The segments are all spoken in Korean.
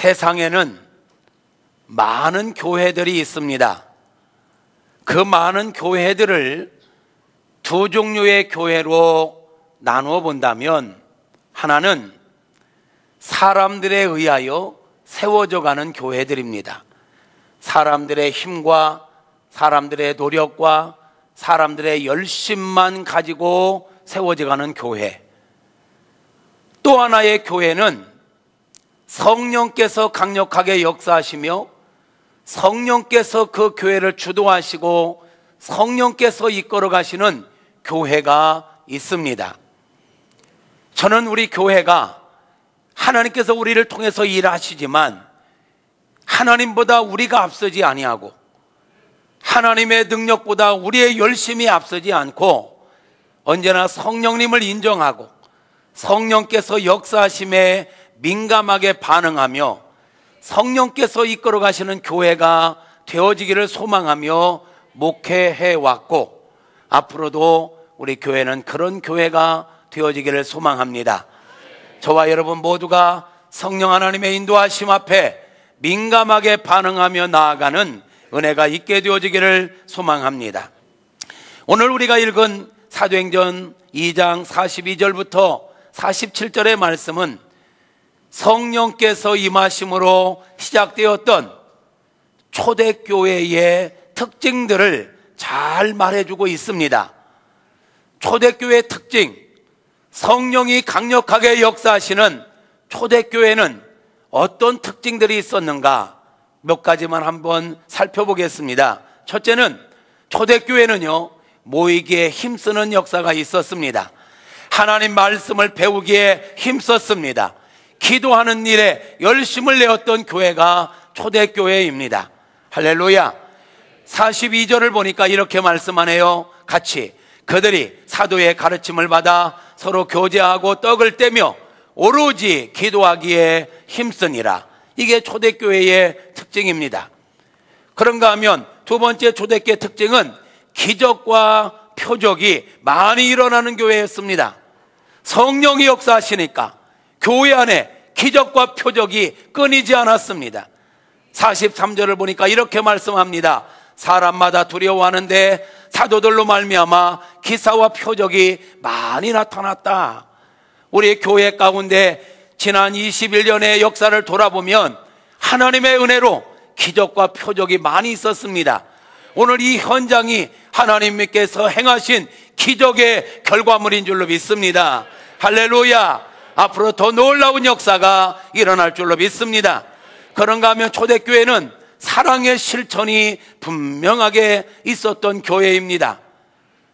세상에는 많은 교회들이 있습니다. 그 많은 교회들을 두 종류의 교회로 나누어 본다면, 하나는 사람들에 의하여 세워져 가는 교회들입니다. 사람들의 힘과 사람들의 노력과 사람들의 열심만 가지고 세워져 가는 교회. 또 하나의 교회는 성령께서 강력하게 역사하시며 성령께서 그 교회를 주도하시고 성령께서 이끌어 가시는 교회가 있습니다. 저는 우리 교회가 하나님께서 우리를 통해서 일하시지만 하나님보다 우리가 앞서지 아니하고 하나님의 능력보다 우리의 열심이 앞서지 않고 언제나 성령님을 인정하고 성령께서 역사하심에 민감하게 반응하며 성령께서 이끌어 가시는 교회가 되어지기를 소망하며 목회해 왔고, 앞으로도 우리 교회는 그런 교회가 되어지기를 소망합니다. 저와 여러분 모두가 성령 하나님의 인도하심 앞에 민감하게 반응하며 나아가는 은혜가 있게 되어지기를 소망합니다. 오늘 우리가 읽은 사도행전 2장 42절부터 47절의 말씀은 성령께서 임하심으로 시작되었던 초대교회의 특징들을 잘 말해주고 있습니다. 초대교회의 특징, 성령이 강력하게 역사하시는 초대교회는 어떤 특징들이 있었는가 몇 가지만 한번 살펴보겠습니다. 첫째는 초대교회는요, 모이기에 힘쓰는 역사가 있었습니다. 하나님 말씀을 배우기에 힘썼습니다. 기도하는 일에 열심을 내었던 교회가 초대교회입니다. 할렐루야. 42절을 보니까 이렇게 말씀하네요. 같이 그들이 사도의 가르침을 받아 서로 교제하고 떡을 떼며 오로지 기도하기에 힘쓰니라. 이게 초대교회의 특징입니다. 그런가 하면 두 번째 초대교회 특징은 기적과 표적이 많이 일어나는 교회였습니다. 성령이 역사하시니까 교회 안에 기적과 표적이 끊이지 않았습니다. 43절을 보니까 이렇게 말씀합니다. 사람마다 두려워하는데 사도들로 말미암아 기사와 표적이 많이 나타났다. 우리 교회 가운데 지난 21년의 역사를 돌아보면 하나님의 은혜로 기적과 표적이 많이 있었습니다. 오늘 이 현장이 하나님께서 행하신 기적의 결과물인 줄로 믿습니다. 할렐루야. 앞으로 더 놀라운 역사가 일어날 줄로 믿습니다. 그런가 하면 초대교회는 사랑의 실천이 분명하게 있었던 교회입니다.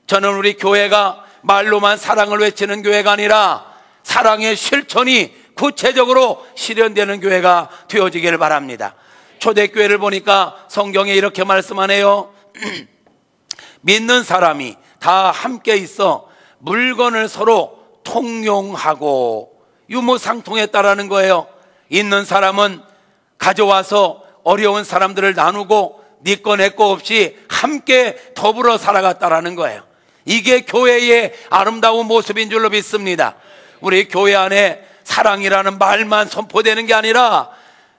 저는 우리 교회가 말로만 사랑을 외치는 교회가 아니라 사랑의 실천이 구체적으로 실현되는 교회가 되어지기를 바랍니다. 초대교회를 보니까 성경에 이렇게 말씀하네요. 믿는 사람이 다 함께 있어 물건을 서로 통용하고 유무상통했다라는 거예요. 있는 사람은 가져와서 어려운 사람들을 나누고 네 거 내 거 없이 함께 더불어 살아갔다라는 거예요. 이게 교회의 아름다운 모습인 줄로 믿습니다. 우리 교회 안에 사랑이라는 말만 선포되는 게 아니라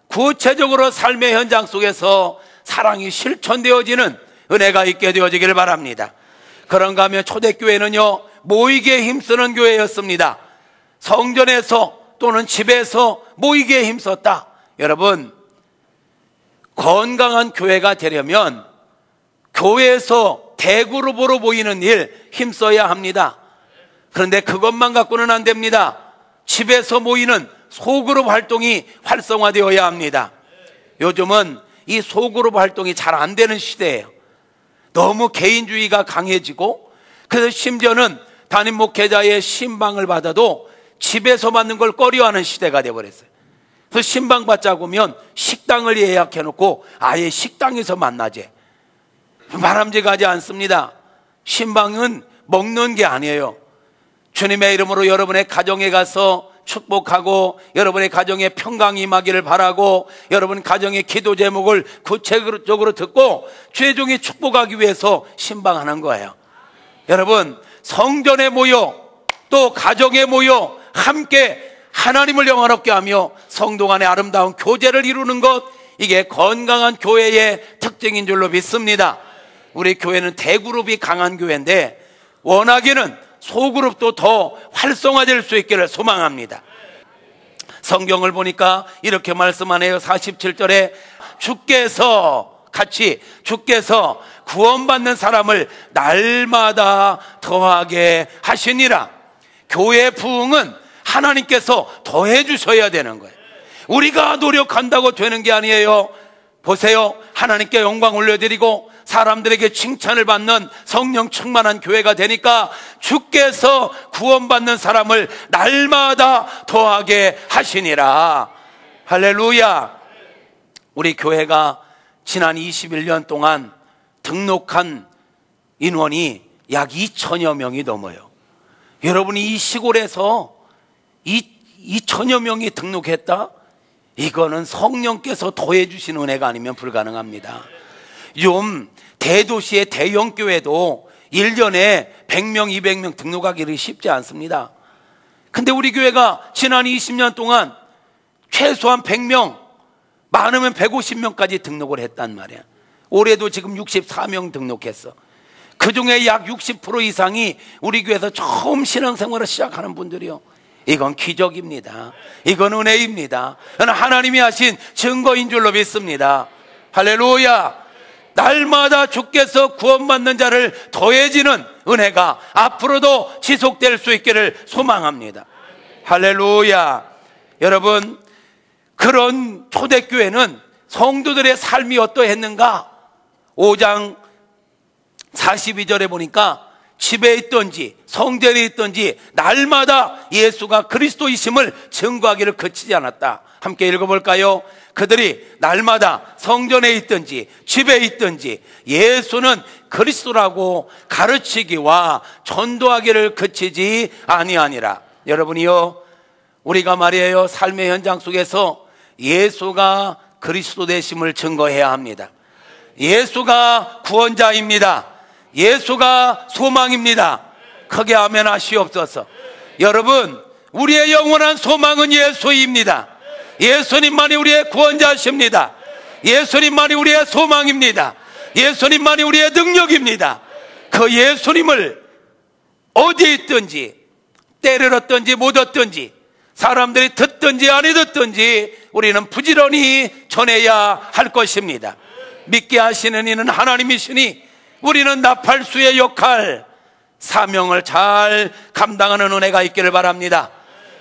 구체적으로 삶의 현장 속에서 사랑이 실천되어지는 은혜가 있게 되어지기를 바랍니다. 그런가 하면 초대교회는요, 모이기에 힘쓰는 교회였습니다. 성전에서 또는 집에서 모이기에 힘썼다. 여러분, 건강한 교회가 되려면 교회에서 대그룹으로 모이는 일 힘써야 합니다. 그런데 그것만 갖고는 안 됩니다. 집에서 모이는 소그룹 활동이 활성화되어야 합니다. 요즘은 이 소그룹 활동이 잘 안 되는 시대예요. 너무 개인주의가 강해지고, 그래서 심지어는 담임 목회자의 신방을 받아도 집에서 받는 걸 꺼려하는 시대가 되어버렸어요. 그래서 신방 받자고 하면 식당을 예약해놓고 아예 식당에서 만나재. 바람직하지 않습니다. 신방은 먹는 게 아니에요. 주님의 이름으로 여러분의 가정에 가서 축복하고 여러분의 가정에 평강이 임하기를 바라고 여러분 가정의 기도 제목을 구체적으로 듣고 최종이 축복하기 위해서 신방하는 거예요. 여러분, 성전에 모여 또 가정에 모여 함께 하나님을 영화롭게 하며 성도 간의 아름다운 교제를 이루는 것, 이게 건강한 교회의 특징인 줄로 믿습니다. 우리 교회는 대그룹이 강한 교회인데 원하기는 소그룹도 더 활성화될 수 있기를 소망합니다. 성경을 보니까 이렇게 말씀하네요. 47절에 주께서 구원받는 사람을 날마다 더하게 하시니라. 교회의 부흥은 하나님께서 더해 주셔야 되는 거예요. 우리가 노력한다고 되는 게 아니에요. 보세요, 하나님께 영광 올려드리고 사람들에게 칭찬을 받는 성령 충만한 교회가 되니까 주께서 구원받는 사람을 날마다 더하게 하시니라. 할렐루야. 우리 교회가 지난 21년 동안 등록한 인원이 약 2천여 명이 넘어요. 여러분이 이 시골에서 2천여 명이 등록했다? 이거는 성령께서 더해 주신 은혜가 아니면 불가능합니다. 좀 대도시의 대형 교회도 1년에 100명, 200명 등록하기를 쉽지 않습니다. 근데 우리 교회가 지난 20년 동안 최소한 100명, 많으면 150명까지 등록을 했단 말이야. 올해도 지금 64명 등록했어. 그 중에 약 60% 이상이 우리 교회에서 처음 신앙생활을 시작하는 분들이요. 이건 기적입니다. 이건 은혜입니다. 하나님이 하신 증거인 줄로 믿습니다. 할렐루야. 날마다 주께서 구원받는 자를 더해지는 은혜가 앞으로도 지속될 수 있기를 소망합니다. 할렐루야. 여러분, 그런 초대교회는 성도들의 삶이 어떠했는가? 5장 42절에 보니까 집에 있든지 성전에 있든지 날마다 예수가 그리스도이심을 증거하기를 그치지 않았다. 함께 읽어볼까요? 그들이 날마다 성전에 있든지 집에 있든지 예수는 그리스도라고 가르치기와 전도하기를 그치지 아니하니라. 여러분이요, 우리가 말이에요, 삶의 현장 속에서 예수가 그리스도 되심을 증거해야 합니다. 예수가 구원자입니다. 예수가 소망입니다. 크게 아멘 하시옵소서. 여러분, 우리의 영원한 소망은 예수입니다. 예수님만이 우리의 구원자십니다. 예수님만이 우리의 소망입니다. 예수님만이 우리의 능력입니다. 그 예수님을 어디에 있든지, 때를 얻든지 못 얻든지, 사람들이 듣든지 아니 듣든지 우리는 부지런히 전해야 할 것입니다. 믿게 하시는 이는 하나님이시니 우리는 나팔수의 역할, 사명을 잘 감당하는 은혜가 있기를 바랍니다.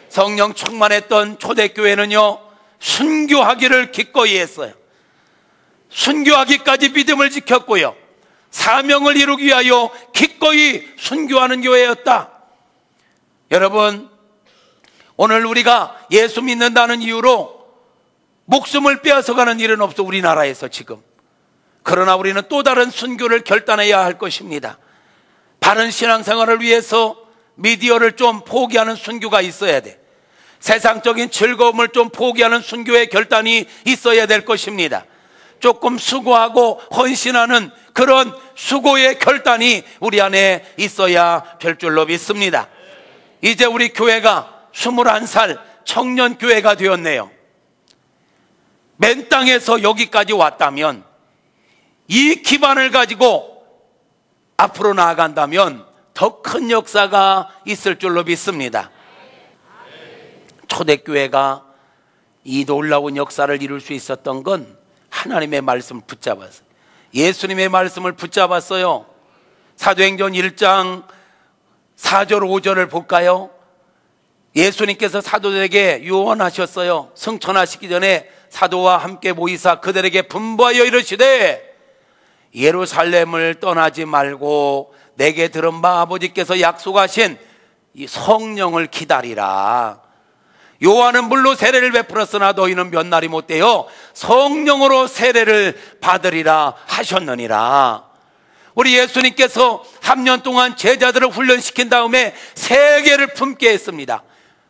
성령 충만했던 초대교회는요, 순교하기를 기꺼이 했어요. 순교하기까지 믿음을 지켰고요, 사명을 이루기 위하여 기꺼이 순교하는 교회였다. 여러분, 오늘 우리가 예수 믿는다는 이유로 목숨을 빼앗아가는 일은 없어, 우리나라에서 지금. 그러나 우리는 또 다른 순교를 결단해야 할 것입니다. 바른 신앙생활을 위해서 미디어를 좀 포기하는 순교가 있어야 돼. 세상적인 즐거움을 좀 포기하는 순교의 결단이 있어야 될 것입니다. 조금 수고하고 헌신하는 그런 수고의 결단이 우리 안에 있어야 될 줄로 믿습니다. 이제 우리 교회가 21살 청년 교회가 되었네요. 맨 땅에서 여기까지 왔다면, 이 기반을 가지고 앞으로 나아간다면 더 큰 역사가 있을 줄로 믿습니다. 초대교회가 이 놀라운 역사를 이룰 수 있었던 건 하나님의 말씀을 붙잡았어요. 예수님의 말씀을 붙잡았어요. 사도행전 1장 4절 5절을 볼까요? 예수님께서 사도들에게 유언하셨어요. 승천하시기 전에 사도와 함께 모이사 그들에게 분부하여 이르시되, 예루살렘을 떠나지 말고 내게 들은 바 아버지께서 약속하신 이 성령을 기다리라. 요한은 물로 세례를 베풀었으나 너희는 몇 날이 못되어 성령으로 세례를 받으리라 하셨느니라. 우리 예수님께서 3년 동안 제자들을 훈련시킨 다음에 세계를 품게 했습니다.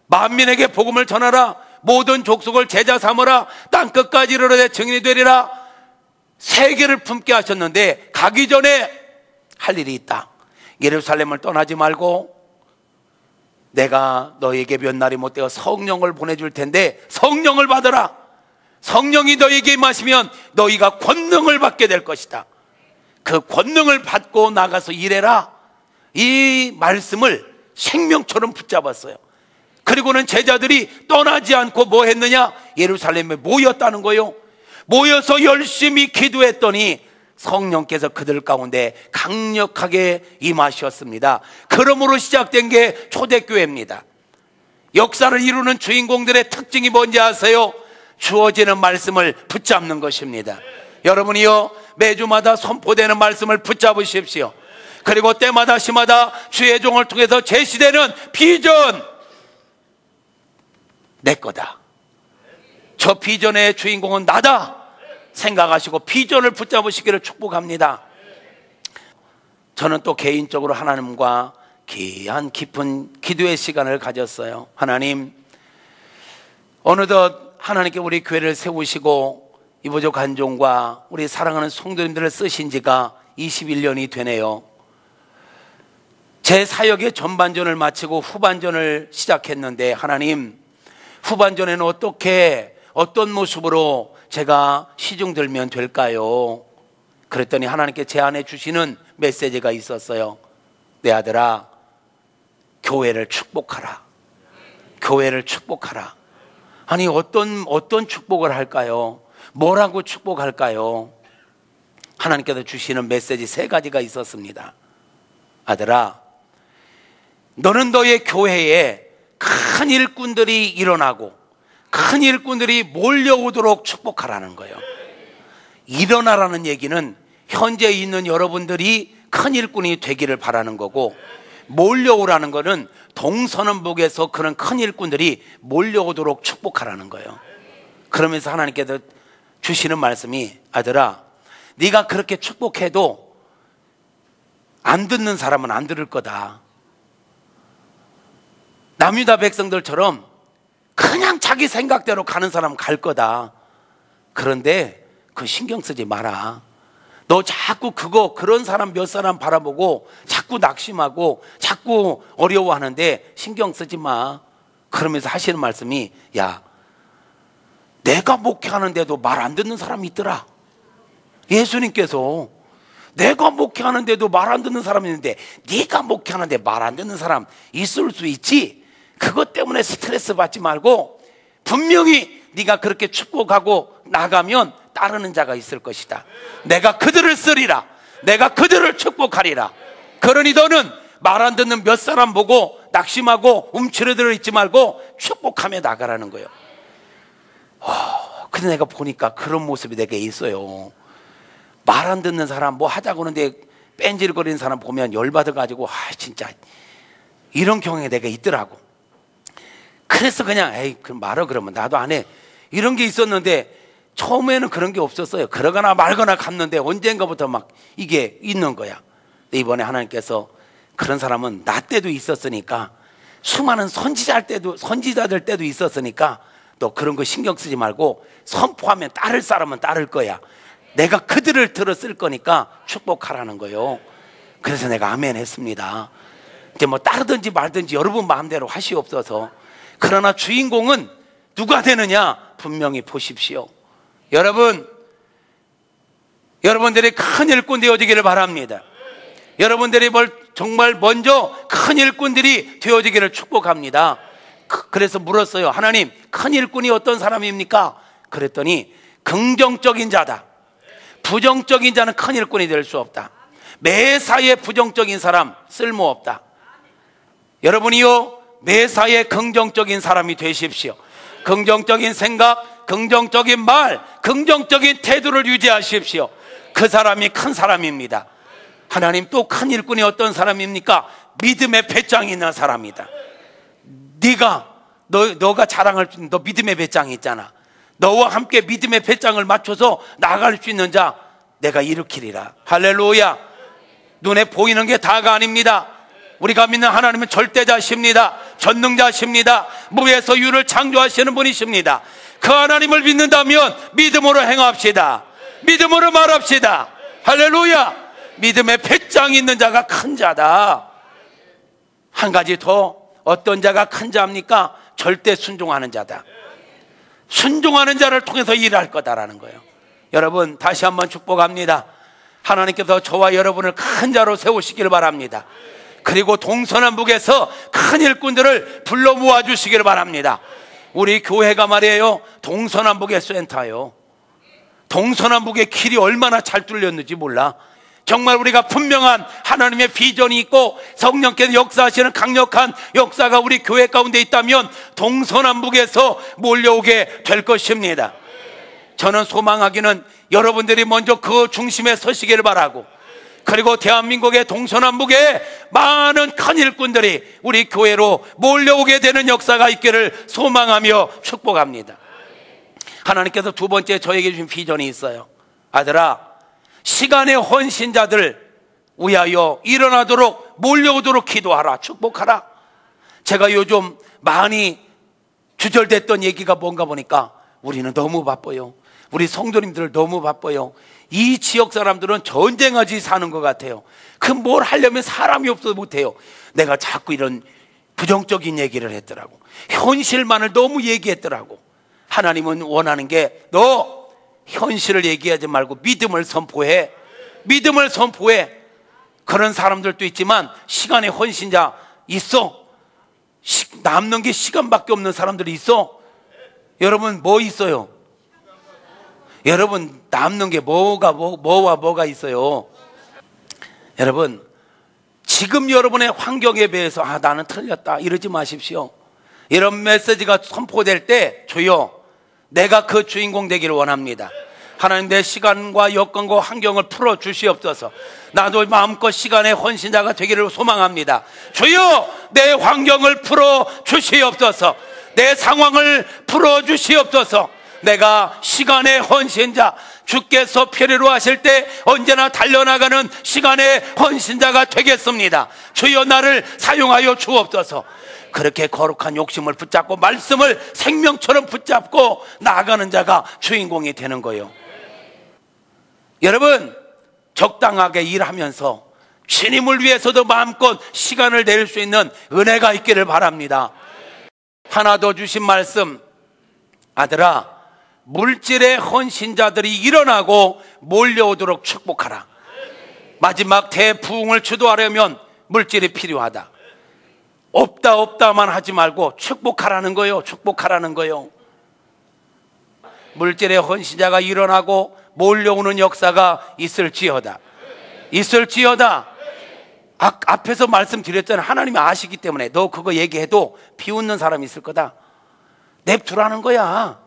만민에게 복음을 전하라. 모든 족속을 제자 삼으라. 땅끝까지 이르러 증인이 되리라. 세계를 품게 하셨는데 가기 전에 할 일이 있다. 예루살렘을 떠나지 말고 내가 너에게 몇 날이 못되어 성령을 보내줄 텐데 성령을 받으라. 성령이 너에게 임하시면 너희가 권능을 받게 될 것이다. 그 권능을 받고 나가서 일해라. 이 말씀을 생명처럼 붙잡았어요. 그리고는 제자들이 떠나지 않고 뭐 했느냐? 예루살렘에 모였다는 거예요. 모여서 열심히 기도했더니 성령께서 그들 가운데 강력하게 임하셨습니다. 그러므로 시작된 게 초대교회입니다. 역사를 이루는 주인공들의 특징이 뭔지 아세요? 주어지는 말씀을 붙잡는 것입니다. 여러분이요, 매주마다 선포되는 말씀을 붙잡으십시오. 그리고 때마다 시마다 주의 종을 통해서 제시되는 비전, 내 거다. 저 비전의 주인공은 나다 생각하시고 비전을 붙잡으시기를 축복합니다. 저는 또 개인적으로 하나님과 귀한 깊은 기도의 시간을 가졌어요. 하나님, 어느덧 하나님께 우리 교회를 세우시고 이보조 간종과 우리 사랑하는 성도님들을 쓰신 지가 21년이 되네요. 제 사역의 전반전을 마치고 후반전을 시작했는데, 하나님, 후반전에는 어떤 모습으로 제가 시중 들면 될까요? 그랬더니 하나님께 제안해 주시는 메시지가 있었어요. 내 아들아, 교회를 축복하라. 교회를 축복하라. 아니, 어떤 축복을 할까요? 뭐라고 축복할까요? 하나님께서 주시는 메시지 3가지가 있었습니다. 아들아, 너는 너의 교회에 큰 일꾼들이 일어나고 큰 일꾼들이 몰려오도록 축복하라는 거예요. 일어나라는 얘기는 현재 있는 여러분들이 큰 일꾼이 되기를 바라는 거고, 몰려오라는 거는 동서남북에서 그런 큰 일꾼들이 몰려오도록 축복하라는 거예요. 그러면서 하나님께서 주시는 말씀이, 아들아, 네가 그렇게 축복해도 안 듣는 사람은 안 들을 거다. 남유다 백성들처럼 그냥 자기 생각대로 가는 사람은 갈 거다. 그런데 그 신경 쓰지 마라. 너 자꾸 그런 사람 몇 사람 바라보고 자꾸 낙심하고 자꾸 어려워하는데 신경 쓰지 마. 그러면서 하시는 말씀이, 야, 내가 목회하는데도 말 안 듣는 사람이 있더라. 예수님께서 내가 목회하는데도 말 안 듣는 사람이 있는데 네가 목회하는데 말 안 듣는 사람 있을 수 있지. 그것 때문에 스트레스 받지 말고 분명히 네가 그렇게 축복하고 나가면 따르는 자가 있을 것이다. 내가 그들을 쓰리라. 내가 그들을 축복하리라. 그러니 너는 말 안 듣는 몇 사람 보고 낙심하고 움츠러들어 있지 말고 축복하며 나가라는 거예요. 근데 내가 보니까 그런 모습이 내게 있어요. 말 안 듣는 사람, 뭐 하자고 하는데 뺀질거리는 사람 보면 열받아가지고, 진짜 이런 경향이 내가 있더라고. 그래서 그냥 에이, 그럼 말어, 그러면 나도 안 해, 이런 게 있었는데, 처음에는 그런 게 없었어요. 그러거나 말거나 갔는데 언젠가부터 막 이게 있는 거야. 근데 이번에 하나님께서 그런 사람은 나 때도 있었으니까, 수많은 선지자들 때도 있었으니까 너 그런 거 신경 쓰지 말고 선포하면 따를 사람은 따를 거야. 내가 그들을 들어 쓸 거니까 축복하라는 거예요. 그래서 내가 아멘 했습니다. 이제 뭐 따르든지 말든지 여러분 마음대로 하시옵소서. 그러나 주인공은 누가 되느냐? 분명히 보십시오. 여러분들이 큰 일꾼 되어지기를 바랍니다. 여러분들이 정말 먼저 큰 일꾼들이 되어지기를 축복합니다. 그래서 물었어요. 하나님, 큰 일꾼이 어떤 사람입니까? 그랬더니 긍정적인 자다. 부정적인 자는 큰 일꾼이 될 수 없다. 매사에 부정적인 사람 쓸모없다. 여러분이요, 매사에 긍정적인 사람이 되십시오. 긍정적인 생각, 긍정적인 말, 긍정적인 태도를 유지하십시오. 그 사람이 큰 사람입니다. 하나님, 또 큰 일꾼이 어떤 사람입니까? 믿음의 배짱이 있는 사람이다. 너가 자랑할 수 있는 너 믿음의 배짱이 있잖아. 너와 함께 믿음의 배짱을 맞춰서 나아갈 수 있는 자 내가 일으키리라. 할렐루야. 눈에 보이는 게 다가 아닙니다. 우리가 믿는 하나님은 절대자십니다. 전능자십니다. 무에서 유를 창조하시는 분이십니다. 그 하나님을 믿는다면 믿음으로 행합시다. 믿음으로 말합시다. 할렐루야. 믿음의 배짱이 있는 자가 큰 자다. 한 가지 더, 어떤 자가 큰 자입니까? 절대 순종하는 자다. 순종하는 자를 통해서 일할 거다라는 거예요. 여러분, 다시 한번 축복합니다. 하나님께서 저와 여러분을 큰 자로 세우시길 바랍니다. 그리고 동서남북에서 큰 일꾼들을 불러 모아주시길 바랍니다. 우리 교회가 말이에요, 동서남북의 센터예요. 동서남북의 길이 얼마나 잘 뚫렸는지 몰라. 정말 우리가 분명한 하나님의 비전이 있고 성령께서 역사하시는 강력한 역사가 우리 교회 가운데 있다면 동서남북에서 몰려오게 될 것입니다. 저는 소망하기는 여러분들이 먼저 그 중심에 서시기를 바라고, 그리고 대한민국의 동서남북에 많은 큰 일꾼들이 우리 교회로 몰려오게 되는 역사가 있기를 소망하며 축복합니다. 하나님께서 두 번째 저에게 주신 비전이 있어요. 아들아, 시간의 헌신자들 위하여 일어나도록 몰려오도록 기도하라, 축복하라. 제가 요즘 많이 주절됐던 얘기가 뭔가 보니까 우리는 너무 바빠요. 우리 성도님들 너무 바빠요. 이 지역 사람들은 전쟁하지 사는 것 같아요. 그 뭘 하려면 사람이 없어서 못해요. 내가 자꾸 이런 부정적인 얘기를 했더라고. 현실만을 너무 얘기했더라고. 하나님은 원하는 게 너 현실을 얘기하지 말고 믿음을 선포해. 믿음을 선포해. 그런 사람들도 있지만 시간의 헌신자 있어. 남는 게 시간밖에 없는 사람들이 있어. 여러분, 뭐 있어요? 여러분, 남는 게 뭐와 뭐가 있어요? 여러분, 지금 여러분의 환경에 비해서 나는 틀렸다 이러지 마십시오. 이런 메시지가 선포될 때 주여, 내가 그 주인공 되기를 원합니다. 하나님, 내 시간과 여건과 환경을 풀어주시옵소서. 나도 마음껏 시간의 헌신자가 되기를 소망합니다. 주여, 내 환경을 풀어주시옵소서. 내 상황을 풀어주시옵소서. 내가 시간의 헌신자, 주께서 필요로 하실 때 언제나 달려나가는 시간의 헌신자가 되겠습니다. 주여, 나를 사용하여 주옵소서. 그렇게 거룩한 욕심을 붙잡고 말씀을 생명처럼 붙잡고 나아가는 자가 주인공이 되는 거예요. 여러분, 적당하게 일하면서 주님을 위해서도 마음껏 시간을 낼 수 있는 은혜가 있기를 바랍니다. 하나 더 주신 말씀, 아들아, 물질의 헌신자들이 일어나고 몰려오도록 축복하라. 마지막 대부흥을 주도하려면 물질이 필요하다. 없다만 하지 말고 축복하라는 거예요. 축복하라는 거예요. 물질의 헌신자가 일어나고 몰려오는 역사가 있을지어다. 있을지어다. 앞에서 말씀드렸잖아요. 하나님이 아시기 때문에 너 그거 얘기해도 비웃는 사람이 있을 거다. 냅두라는 거야.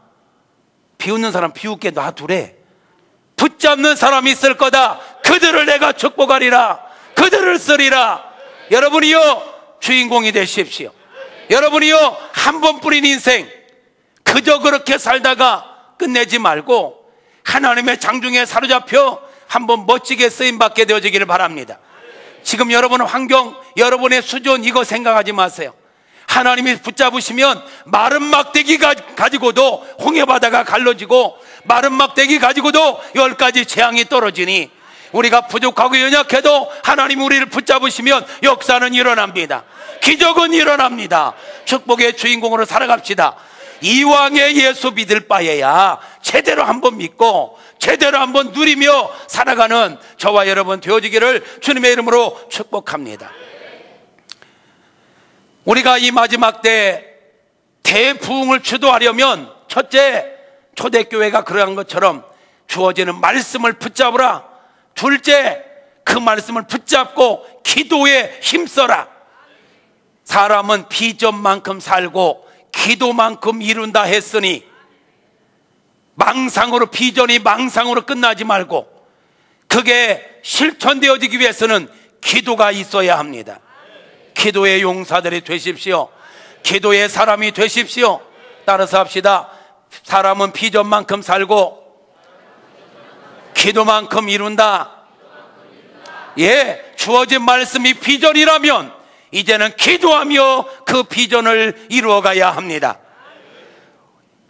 비웃는 사람 비웃게 놔두래. 붙잡는 사람이 있을 거다. 그들을 내가 축복하리라. 그들을 쓰리라. 여러분이요, 주인공이 되십시오. 여러분이요, 한 번 뿌린 인생 그저 그렇게 살다가 끝내지 말고 하나님의 장중에 사로잡혀 한번 멋지게 쓰임받게 되어지기를 바랍니다. 지금 여러분의 환경, 여러분의 수준 이거 생각하지 마세요. 하나님이 붙잡으시면 마른 막대기 가지고도 홍해바다가 갈라지고 마른 막대기 가지고도 10가지 재앙이 떨어지니 우리가 부족하고 연약해도 하나님 우리를 붙잡으시면 역사는 일어납니다. 기적은 일어납니다. 축복의 주인공으로 살아갑시다. 이왕에 예수 믿을 바에야 제대로 한번 믿고 제대로 한번 누리며 살아가는 저와 여러분 되어지기를 주님의 이름으로 축복합니다. 우리가 이 마지막 때 대부흥을 주도하려면 첫째, 초대교회가 그러한 것처럼 주어지는 말씀을 붙잡으라. 둘째, 그 말씀을 붙잡고 기도에 힘써라. 사람은 비전만큼 살고 기도만큼 이룬다 했으니 망상으로, 비전이 망상으로 끝나지 말고 그게 실천되어지기 위해서는 기도가 있어야 합니다. 기도의 용사들이 되십시오. 기도의 사람이 되십시오. 따라서 합시다. 사람은 비전만큼 살고 기도만큼 이룬다. 예, 주어진 말씀이 비전이라면 이제는 기도하며 그 비전을 이루어가야 합니다.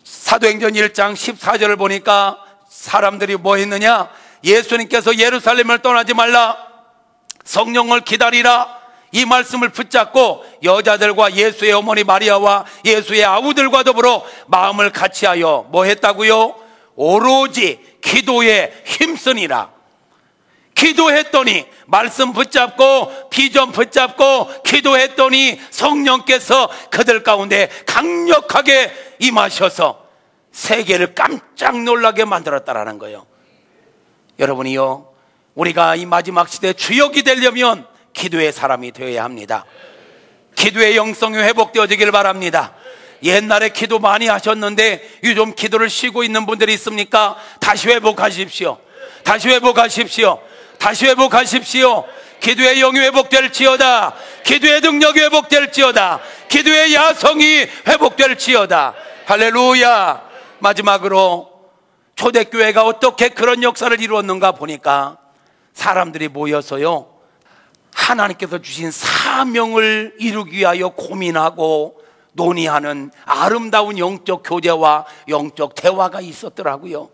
사도행전 1장 14절을 보니까 사람들이 뭐 했느냐? 예수님께서 예루살렘을 떠나지 말라, 성령을 기다리라, 이 말씀을 붙잡고 여자들과 예수의 어머니 마리아와 예수의 아우들과 더불어 마음을 같이하여 뭐 했다고요? 오로지 기도에 힘쓰니라. 기도했더니, 말씀 붙잡고 비전 붙잡고 기도했더니 성령께서 그들 가운데 강력하게 임하셔서 세계를 깜짝 놀라게 만들었다라는 거예요. 여러분이요, 우리가 이 마지막 시대 주역이 되려면 기도의 사람이 되어야 합니다. 기도의 영성이 회복되어지길 바랍니다. 옛날에 기도 많이 하셨는데 요즘 기도를 쉬고 있는 분들이 있습니까? 다시 회복하십시오. 다시 회복하십시오. 다시 회복하십시오. 기도의 영이 회복될지어다. 기도의 능력이 회복될지어다. 기도의 야성이 회복될지어다. 할렐루야. 마지막으로 초대교회가 어떻게 그런 역사를 이루었는가 보니까 사람들이 모여서요, 하나님께서 주신 사명을 이루기 위하여 고민하고 논의하는 아름다운 영적 교제와 영적 대화가 있었더라고요.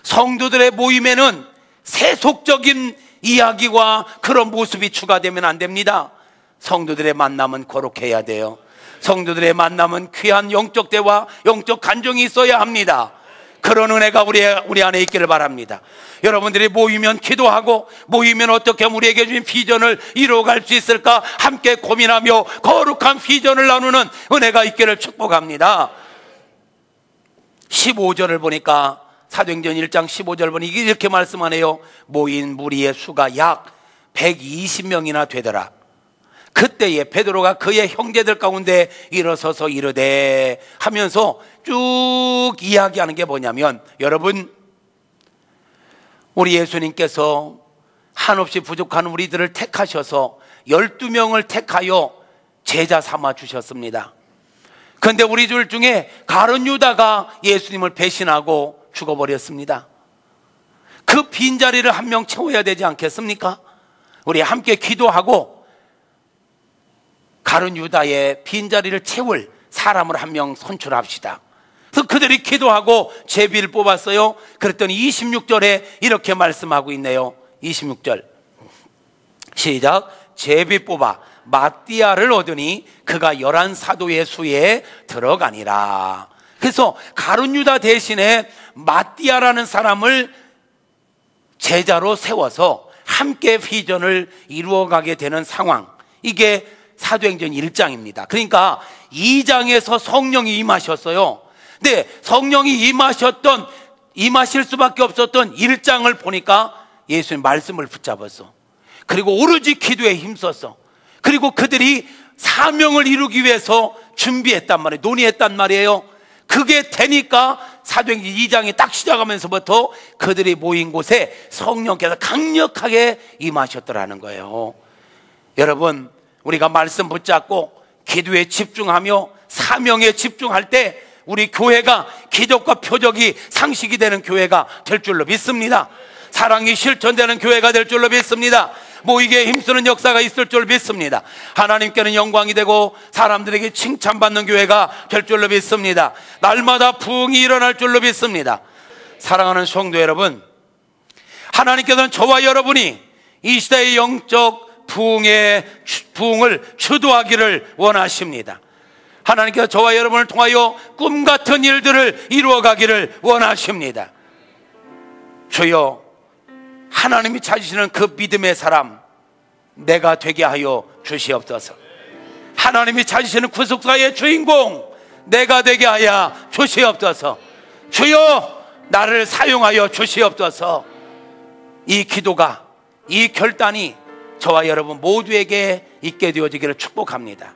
성도들의 모임에는 세속적인 이야기와 그런 모습이 추가되면 안 됩니다. 성도들의 만남은 거룩해야 돼요. 성도들의 만남은 귀한 영적 대화, 영적 간증이 있어야 합니다. 그런 은혜가 우리 안에 있기를 바랍니다. 여러분들이 모이면 기도하고, 모이면 어떻게 하면 우리에게 주신 비전을 이루어갈 수 있을까 함께 고민하며 거룩한 비전을 나누는 은혜가 있기를 축복합니다. 15절을 보니까, 사도행전 1장 15절 보니 이렇게 말씀하네요. 모인 무리의 수가 약 120명이나 되더라. 그때에 베드로가 그의 형제들 가운데 일어서서 이르되 하면서 쭉 이야기하는 게 뭐냐면, 여러분, 우리 예수님께서 한없이 부족한 우리들을 택하셔서 12명을 택하여 제자 삼아 주셨습니다. 그런데 우리 들 중에 가룟 유다가 예수님을 배신하고 죽어버렸습니다. 그 빈자리를 한 명 채워야 되지 않겠습니까? 우리 함께 기도하고 가룟 유다의 빈자리를 채울 사람을 한 명 선출합시다. 그래서 그들이 기도하고 제비를 뽑았어요. 그랬더니 26절에 이렇게 말씀하고 있네요. 26절 시작. 제비 뽑아 마띠아를 얻으니 그가 11사도의 수에 들어가니라. 그래서 가룟 유다 대신에 마띠아라는 사람을 제자로 세워서 함께 비전을 이루어가게 되는 상황, 이게 사도행전 1장입니다. 그러니까 2장에서 성령이 임하셨어요. 근데 성령이 임하실 수밖에 없었던 1장을 보니까 예수님 말씀을 붙잡았어. 그리고 오로지 기도에 힘썼어. 그리고 그들이 사명을 이루기 위해서 준비했단 말이에요. 논의했단 말이에요. 그게 되니까 사도행전 2장이 딱 시작하면서부터 그들이 모인 곳에 성령께서 강력하게 임하셨더라는 거예요. 여러분, 우리가 말씀 붙잡고 기도에 집중하며 사명에 집중할 때 우리 교회가 기적과 표적이 상식이 되는 교회가 될 줄로 믿습니다. 사랑이 실천되는 교회가 될 줄로 믿습니다. 모이게 힘쓰는 역사가 있을 줄 믿습니다. 하나님께는 영광이 되고 사람들에게 칭찬받는 교회가 될 줄로 믿습니다. 날마다 부흥이 일어날 줄로 믿습니다. 사랑하는 성도 여러분, 하나님께서는 저와 여러분이 이 시대의 영적 부흥을 주도하기를 원하십니다. 하나님께서 저와 여러분을 통하여 꿈같은 일들을 이루어가기를 원하십니다. 주여, 하나님이 찾으시는 그 믿음의 사람 내가 되게 하여 주시옵소서. 하나님이 찾으시는 구속사의 주인공 내가 되게 하여 주시옵소서. 주여, 나를 사용하여 주시옵소서. 이 기도가, 이 결단이 저와 여러분 모두에게 있게 되어지기를 축복합니다.